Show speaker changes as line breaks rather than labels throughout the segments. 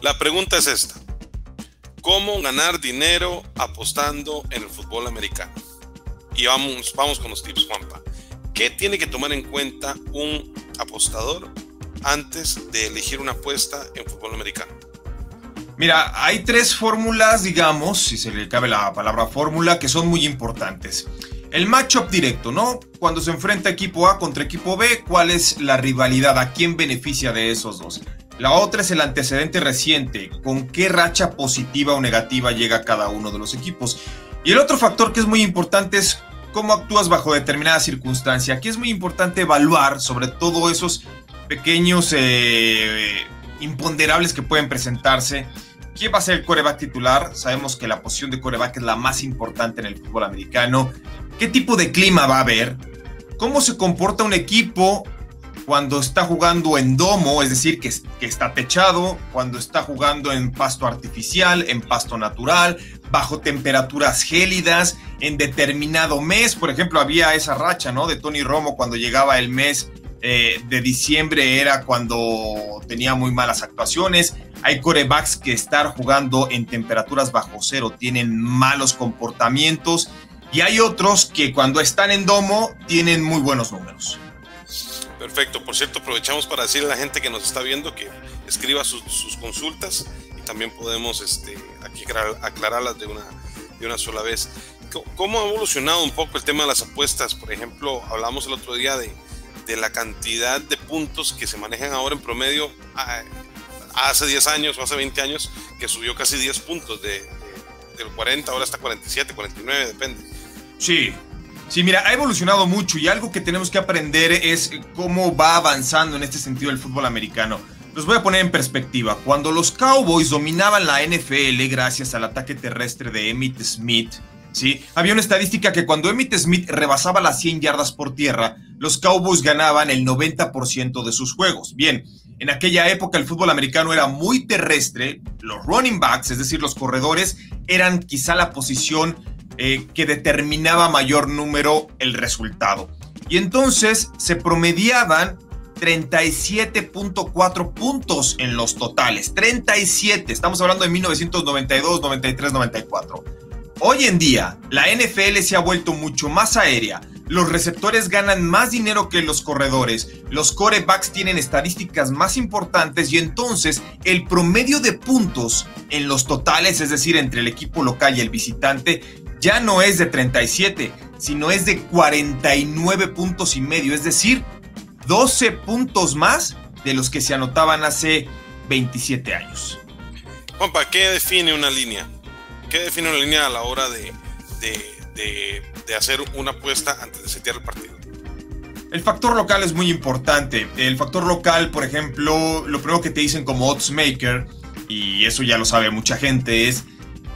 La pregunta es esta: ¿cómo ganar dinero apostando en el fútbol americano? Y vamos con los tips, Juanpa. ¿Qué tiene que tomar en cuenta un apostador antes de elegir una apuesta en fútbol americano?
Mira, hay tres fórmulas, digamos, si se le cabe la palabra fórmula, que son muy importantes. El matchup directo, ¿no? Cuando se enfrenta equipo A contra equipo B, ¿cuál es la rivalidad? ¿A quién beneficia de esos dos? La otra es el antecedente reciente, con qué racha positiva o negativa llega cada uno de los equipos. Y el otro factor que es muy importante es cómo actúas bajo determinada circunstancia. Aquí es muy importante evaluar sobre todo esos pequeños imponderables que pueden presentarse. ¿Quién va a ser el quarterback titular? Sabemos que la posición de quarterback es la más importante en el fútbol americano. ¿Qué tipo de clima va a haber? ¿Cómo se comporta un equipo cuando está jugando en domo, es decir, que está techado, cuando está jugando en pasto artificial, en pasto natural, bajo temperaturas gélidas, en determinado mes? Por ejemplo, había esa racha, ¿no?, de Tony Romo cuando llegaba el mes de diciembre, era cuando tenía muy malas actuaciones. Hay quarterbacks que estar jugando en temperaturas bajo cero tienen malos comportamientos, y hay otros que cuando están en domo tienen muy buenos números.
Perfecto. Por cierto, aprovechamos para decirle a la gente que nos está viendo que escriba sus consultas, y también podemos aquí aclararlas de una sola vez. ¿Cómo ha evolucionado un poco el tema de las apuestas? Por ejemplo, hablamos el otro día de la cantidad de puntos que se manejan ahora en promedio. Hace 10 años o hace 20 años que subió casi 10 puntos del 40, ahora hasta 47, 49, depende.
Sí, mira, ha evolucionado mucho, y algo que tenemos que aprender es cómo va avanzando en este sentido el fútbol americano. Los voy a poner en perspectiva. Cuando los Cowboys dominaban la NFL gracias al ataque terrestre de Emmitt Smith, ¿sí?, había una estadística que cuando Emmitt Smith rebasaba las 100 yardas por tierra, los Cowboys ganaban el 90% de sus juegos. Bien, en aquella época el fútbol americano era muy terrestre. Los running backs, es decir, los corredores, eran quizá la posición que determinaba mayor número el resultado. Y entonces se promediaban 37.4 puntos en los totales. 37, estamos hablando de 1992, 93, 94. Hoy en día, la NFL se ha vuelto mucho más aérea. Los receptores ganan más dinero que los corredores. Los quarterbacks tienen estadísticas más importantes, y entonces el promedio de puntos en los totales, es decir, entre el equipo local y el visitante, ya no es de 37, sino es de 49 puntos y medio. Es decir, 12 puntos más de los que se anotaban hace 27 años.
Juanpa, ¿qué define una línea? ¿Qué define una línea a la hora de hacer una apuesta antes de setear el partido?
El factor local es muy importante. El factor local, por ejemplo, lo primero que te dicen como odds maker, y eso ya lo sabe mucha gente, es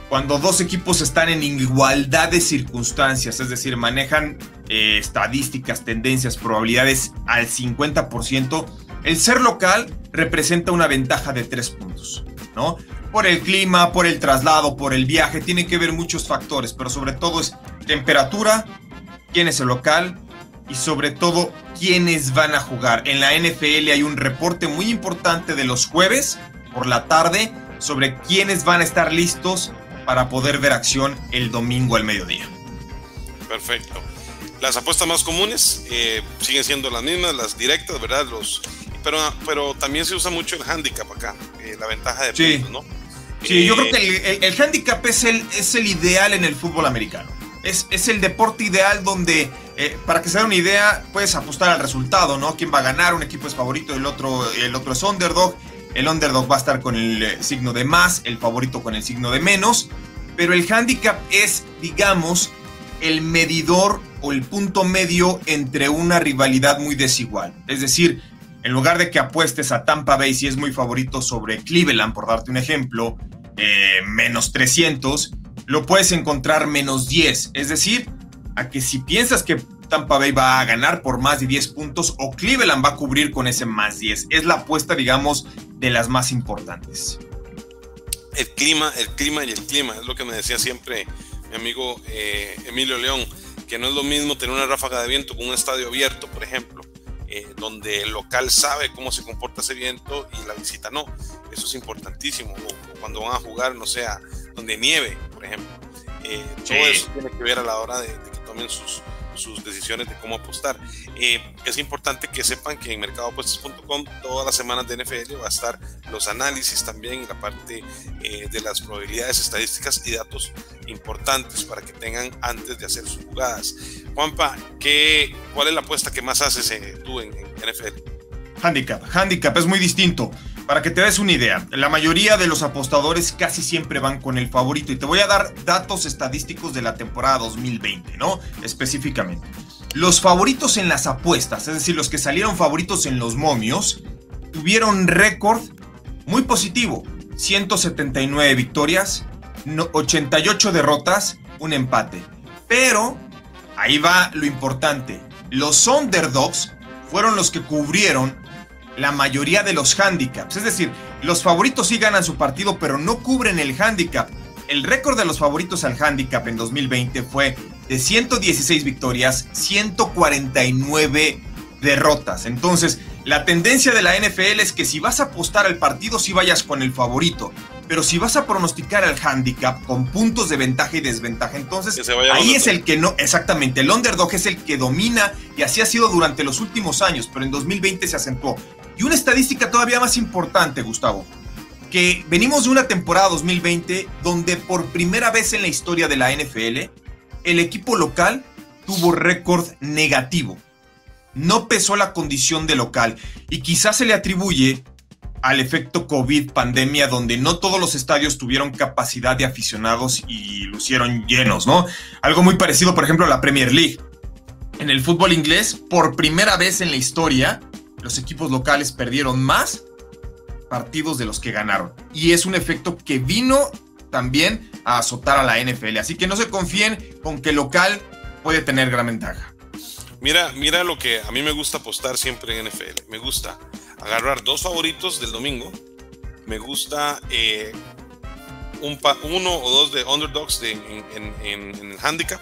cuando dos equipos están en igualdad de circunstancias, es decir, manejan estadísticas, tendencias, probabilidades al 50%, el ser local representa una ventaja de 3 puntos, ¿no? Por el clima, por el traslado, por el viaje, tiene que ver muchos factores, pero sobre todo es temperatura, quién es el local y sobre todo quiénes van a jugar. En la NFL hay un reporte muy importante de los jueves por la tarde sobre quiénes van a estar listos para poder ver acción el domingo al mediodía.
Perfecto. Las apuestas más comunes siguen siendo las mismas, las directas, ¿verdad? Pero también se usa mucho el handicap acá, la ventaja de puntos, ¿no?
Sí, yo creo que el handicap es el ideal en el fútbol americano. Es el deporte ideal donde, para que se den una idea, puedes apostar al resultado, ¿no? ¿Quién va a ganar? Un equipo es favorito, el otro es underdog. El underdog va a estar con el signo de más, el favorito con el signo de menos. Pero el handicap es, digamos, el medidor o el punto medio entre una rivalidad muy desigual. Es decir, en lugar de que apuestes a Tampa Bay si es muy favorito sobre Cleveland, por darte un ejemplo, menos 300, lo puedes encontrar menos 10. Es decir, a que si piensas que Tampa Bay va a ganar por más de 10 puntos o Cleveland va a cubrir con ese más 10. Es la apuesta, digamos, de las más importantes.
El clima es lo que me decía siempre mi amigo Emilio León, que no es lo mismo tener una ráfaga de viento con un estadio abierto, por ejemplo, donde el local sabe cómo se comporta ese viento y la visita no. Eso es importantísimo. O cuando van a jugar, no sé, donde nieve, por ejemplo. Todo eso tiene que ver a la hora de que tomen sus decisiones de cómo apostar. Es importante que sepan que en mercadoapuestas.com todas las semanas de NFL va a estar los análisis también y la parte de las probabilidades, estadísticas y datos importantes para que tengan antes de hacer sus jugadas. Juanpa, ¿cuál es la apuesta que más haces tú en NFL?
Handicap es muy distinto. Para que te des una idea, la mayoría de los apostadores casi siempre van con el favorito. Y te voy a dar datos estadísticos de la temporada 2020, ¿no? Específicamente. Los favoritos en las apuestas, es decir, los que salieron favoritos en los momios, tuvieron récord muy positivo. 179 victorias, 88 derrotas, un empate. Pero, ahí va lo importante. Los underdogs fueron los que cubrieron la mayoría de los handicaps. Es decir, los favoritos sí ganan su partido, pero no cubren el handicap. El récord de los favoritos al handicap en 2020 fue de 116 victorias, 149 derrotas. Entonces, la tendencia de la NFL es que si vas a apostar al partido, sí vayas con el favorito. Pero si vas a pronosticar al handicap con puntos de ventaja y desventaja, entonces ahí es el que no, exactamente, el underdog es el que domina y así ha sido durante los últimos años, pero en 2020 se acentuó. Y una estadística todavía más importante, Gustavo, que venimos de una temporada 2020 donde por primera vez en la historia de la NFL, el equipo local tuvo récord negativo. No pesó la condición de local y quizás se le atribuye al efecto COVID pandemia, donde no todos los estadios tuvieron capacidad de aficionados y lucieron llenos, ¿no? Algo muy parecido, por ejemplo, a la Premier League. En el fútbol inglés, por primera vez en la historia, los equipos locales perdieron más partidos de los que ganaron. Y es un efecto que vino también a azotar a la NFL. Así que no se confíen con que el local puede tener gran ventaja.
Mira lo que a mí me gusta apostar siempre en NFL. Me gusta agarrar dos favoritos del domingo. Me gusta uno o dos de underdogs en el handicap.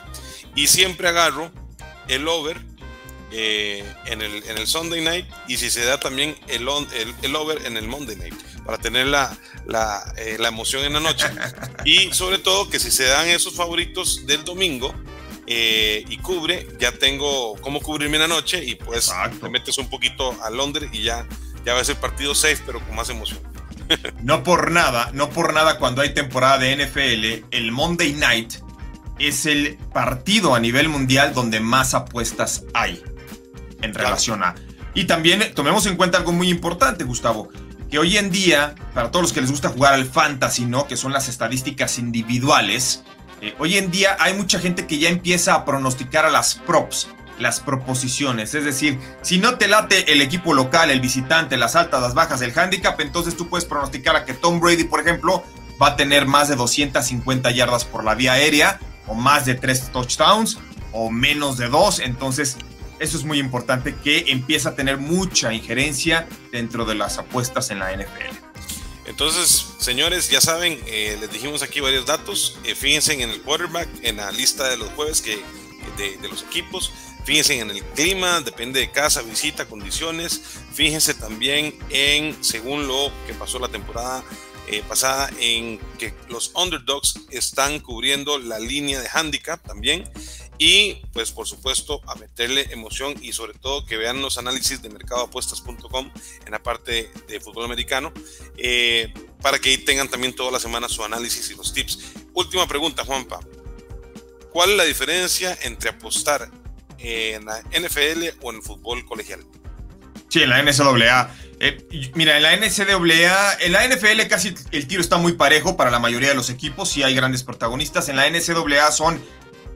Y siempre agarro el over en el Sunday night. Y si se da también el over en el Monday night, para tener la emoción en la noche. Y sobre todo que si se dan esos favoritos del domingo y cubre, ya tengo cómo cubrirme en la noche. Y pues te metes un poquito al under y ya va a ser partido safe, pero con más emoción.
No por nada cuando hay temporada de NFL, el Monday Night es el partido a nivel mundial donde más apuestas hay en relación a. Y también tomemos en cuenta algo muy importante, Gustavo, que hoy en día, para todos los que les gusta jugar al fantasy, ¿no? Que son las estadísticas individuales, hoy en día hay mucha gente que ya empieza a pronosticar a las props, las proposiciones. Es decir, si no te late el equipo local, el visitante, las altas, las bajas, el handicap, entonces tú puedes pronosticar a que Tom Brady, por ejemplo, va a tener más de 250 yardas por la vía aérea, o más de 3 touchdowns, o menos de 2. Entonces, eso es muy importante, que empieza a tener mucha injerencia dentro de las apuestas en la NFL.
Entonces, señores, ya saben, les dijimos aquí varios datos. Fíjense en el quarterback, en la lista de los jueves de los equipos. Fíjense en el clima, depende de casa, visita, condiciones. Fíjense también según lo que pasó la temporada pasada, en que los underdogs están cubriendo la línea de handicap también. Y pues por supuesto a meterle emoción, y sobre todo que vean los análisis de mercadoapuestas.com en la parte de fútbol americano, para que ahí tengan también toda la semana su análisis y los tips. Última pregunta, Juanpa. ¿Cuál es la diferencia entre apostar en la NFL o en el fútbol colegial?
Sí, en la NCAA. Mira, en la NCAA, en la NFL casi el tiro está muy parejo para la mayoría de los equipos. Sí hay grandes protagonistas. En la NCAA son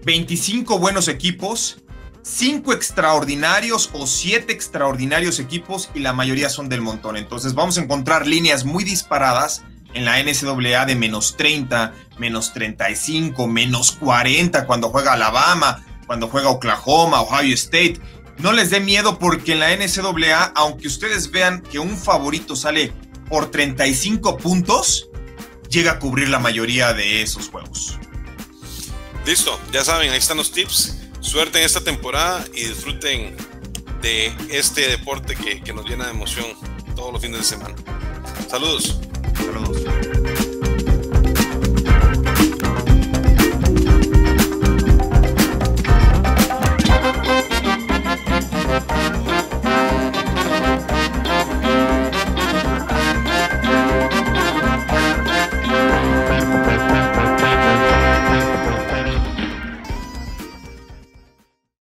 25 buenos equipos, 5 extraordinarios o 7 extraordinarios equipos, y la mayoría son del montón. Entonces vamos a encontrar líneas muy disparadas en la NCAA de menos 30, menos 35, menos 40 cuando juega Alabama, cuando juega Oklahoma, Ohio State. No les dé miedo, porque en la NCAA, aunque ustedes vean que un favorito sale por 35 puntos, llega a cubrir la mayoría de esos juegos.
Listo, ya saben, ahí están los tips. Suerte en esta temporada y disfruten de este deporte que nos llena de emoción todos los fines de semana. Saludos.
Saludos.